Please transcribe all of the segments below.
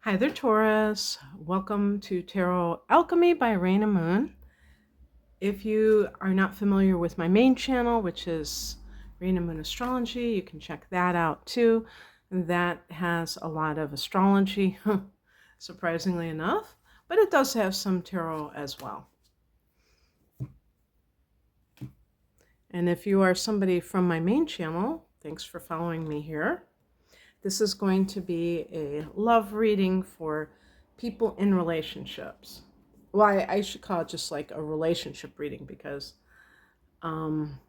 Hi there, Taurus. Welcome to Tarot Alchemy by Rain and Moon. If you are not familiar with my main channel, which is Rain and Moon Astrology, you can check that out too. That has a lot of astrology, surprisingly enough, but it does have some tarot as well. And if you are somebody from my main channel, thanks for following me here. This is going to be a love reading for people in relationships. Well, I should call it just like a relationship reading because some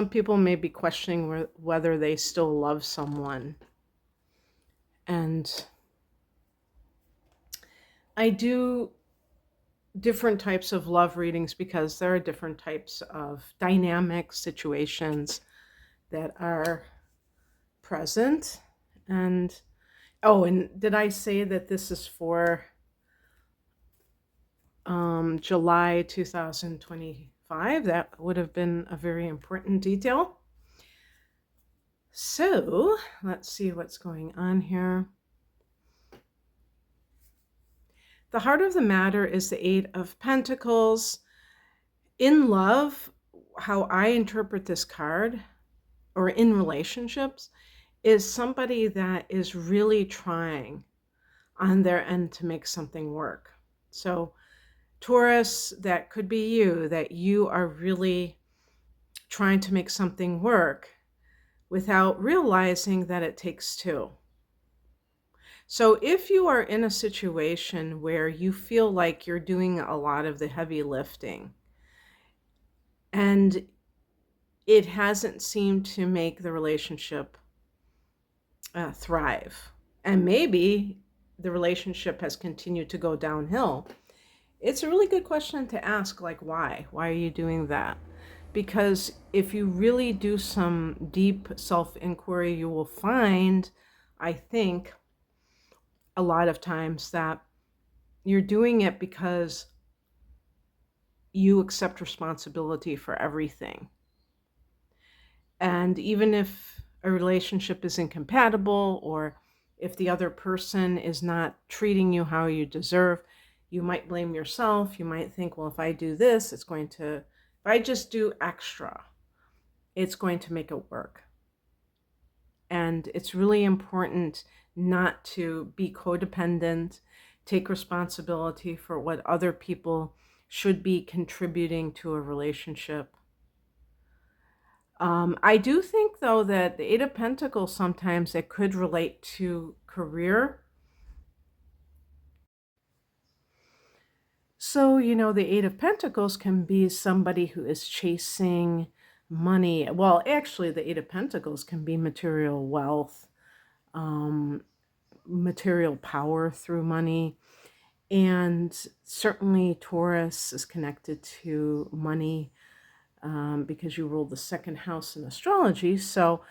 people may be questioning whether they still love someone. And I do different types of love readings because there are different types of dynamic situations that are present. And did I say that this is for July 2025? That would have been a very important detail. So let's see what's going on here. The heart of the matter is the Eight of Pentacles. In love, how I interpret this card, or in relationships, is somebody that is really trying on their end to make something work. So Taurus, that could be you, that you are really trying to make something work without realizing that it takes two. So if you are in a situation where you feel like you're doing a lot of the heavy lifting and it hasn't seemed to make the relationship thrive, and maybe the relationship has continued to go downhill, it's a really good question to ask, like, why? Why are you doing that? Because if you really do some deep self-inquiry, you will find, I think, a lot of times that you're doing it because you accept responsibility for everything. And even if a relationship is incompatible, or if the other person is not treating you how you deserve, you might blame yourself. You might think, well, if I do this, if I just do extra, it's going to make it work. And it's really important not to be codependent, take responsibility for what other people should be contributing to a relationship. I do think, though, that the Eight of Pentacles, sometimes it could relate to career. So, the Eight of Pentacles can be somebody who is chasing money. Well, actually, the Eight of Pentacles can be material wealth, material power through money. And certainly Taurus is connected to money because you rule the second house in astrology. So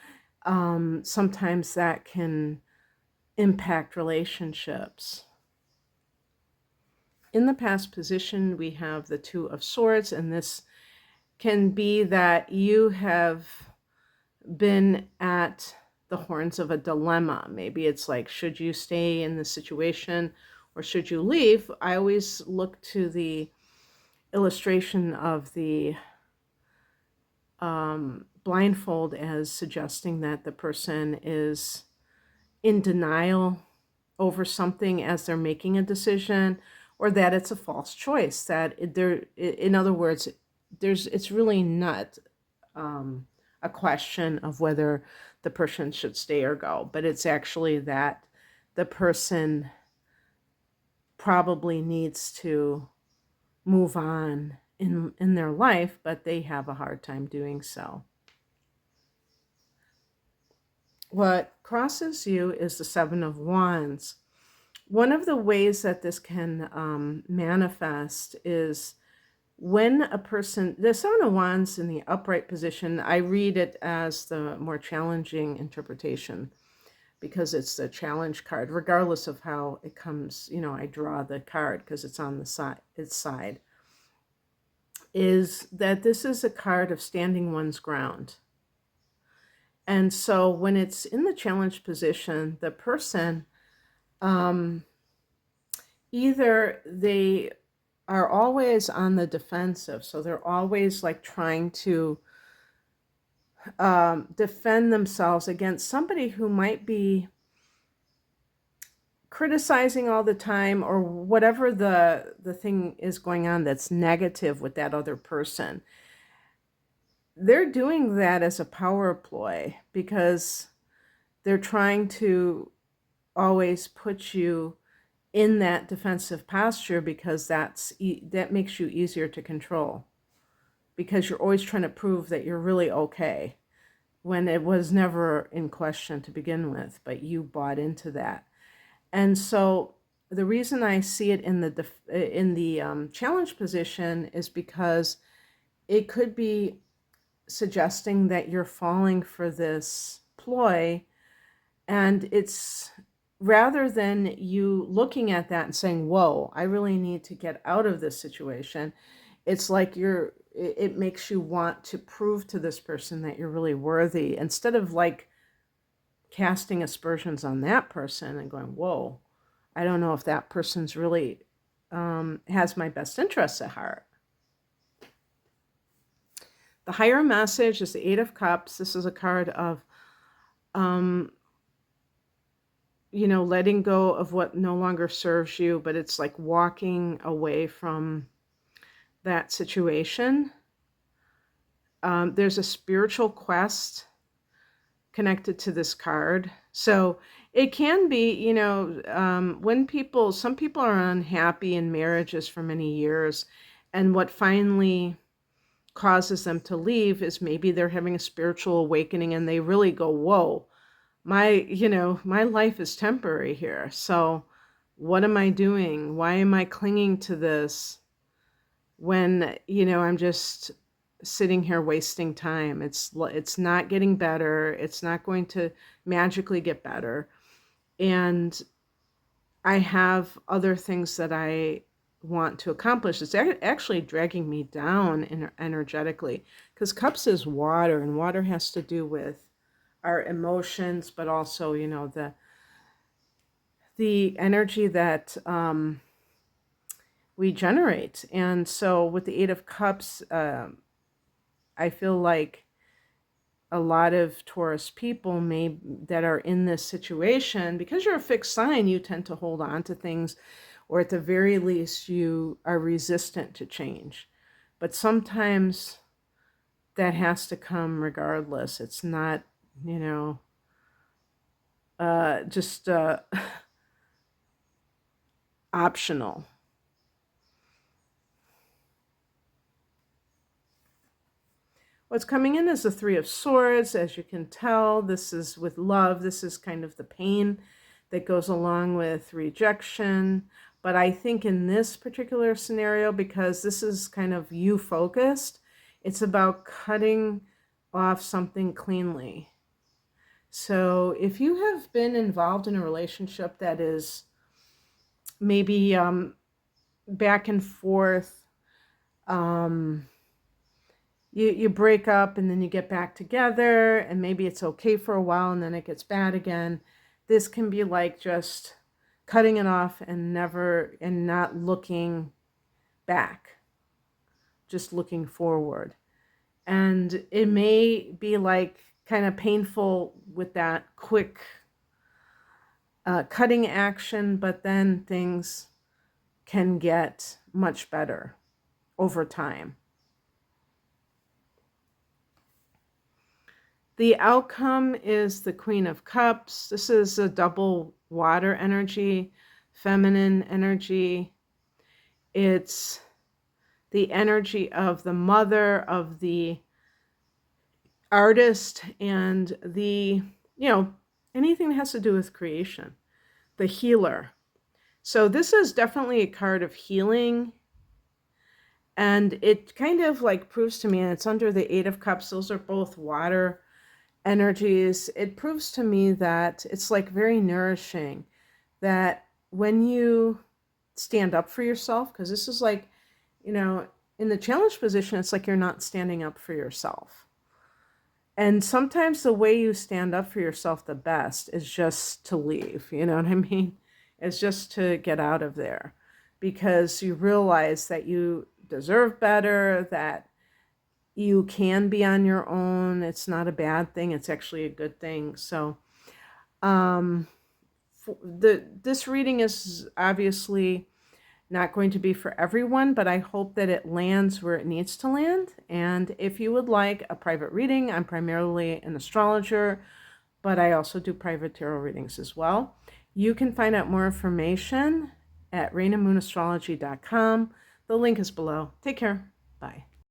sometimes that can impact relationships. In the past position, we have the Two of Swords, and this can be that you have been at the horns of a dilemma. Maybe it's like, should you stay in the situation or should you leave? I always look to the illustration of the blindfold as suggesting that the person is in denial over something as they're making a decision, or that it's a false choice, that in other words, it's really not a question of whether the person should stay or go, but it's actually that the person probably needs to move on in their life, but they have a hard time doing so. What crosses you is the Seven of Wands. One of the ways that this can manifest is when a person, the Seven of Wands in the upright position, I read it as the more challenging interpretation because it's the challenge card, regardless of how it comes. I draw the card because it's on its side, is that this is a card of standing one's ground. And so when it's in the challenge position, the person um, either they are always on the defensive, so they're always like trying to defend themselves against somebody who might be criticizing all the time, or whatever the thing is going on that's negative with that other person. They're doing that as a power ploy because they're trying to always put you in that defensive posture, because that makes you easier to control, because you're always trying to prove that you're really okay when it was never in question to begin with, but you bought into that. And so the reason I see it in the challenge position is because it could be suggesting that you're falling for this ploy, and it's rather than you looking at that and saying, whoa, I really need to get out of this situation, it's like it makes you want to prove to this person that you're really worthy, instead of like casting aspersions on that person and going, whoa, I don't know if that person's really has my best interests at heart. The higher message is the Eight of Cups. This is a card of, letting go of what no longer serves you, but it's like walking away from that situation. There's a spiritual quest connected to this card. So it can be, when some people are unhappy in marriages for many years, and what finally causes them to leave is maybe they're having a spiritual awakening and they really go, whoa, my life is temporary here. So what am I doing? Why am I clinging to this when, I'm just sitting here wasting time? It's not getting better. It's not going to magically get better. And I have other things that I want to accomplish. It's actually dragging me down energetically, because cups is water, and water has to do with our emotions, but also, the energy that we generate. And so with the Eight of Cups, I feel like a lot of Taurus people that are in this situation, because you're a fixed sign, you tend to hold on to things, or at the very least you are resistant to change. But sometimes that has to come regardless. It's not, just optional. What's coming in is the Three of Swords. As you can tell, this is with love. This is kind of the pain that goes along with rejection. But I think in this particular scenario, because this is kind of you focused, it's about cutting off something cleanly. So if you have been involved in a relationship that is maybe back and forth, you break up and then you get back together, and maybe it's okay for a while and then it gets bad again. This can be like just cutting it off and not looking back, just looking forward. And it may be like kind of painful with that quick cutting action, but then things can get much better over time. The outcome is the Queen of Cups. This is a double water energy, feminine energy. It's the energy of the mother, of the artist, and anything that has to do with creation, the healer. So this is definitely a card of healing. And it kind of like proves to me, and it's under the Eight of Cups, those are both water energies. It proves to me that it's like very nourishing, that when you stand up for yourself, because this is like, in the challenge position, it's like you're not standing up for yourself. And sometimes the way you stand up for yourself the best is just to leave, you know what I mean? is just to get out of there, because you realize that you deserve better, that you can be on your own. It's not a bad thing. It's actually a good thing. So this reading is obviously not going to be for everyone, but I hope that it lands where it needs to land. And if you would like a private reading, I'm primarily an astrologer, but I also do private tarot readings as well. You can find out more information at rainamoonastrology.com. The link is below. Take care. Bye.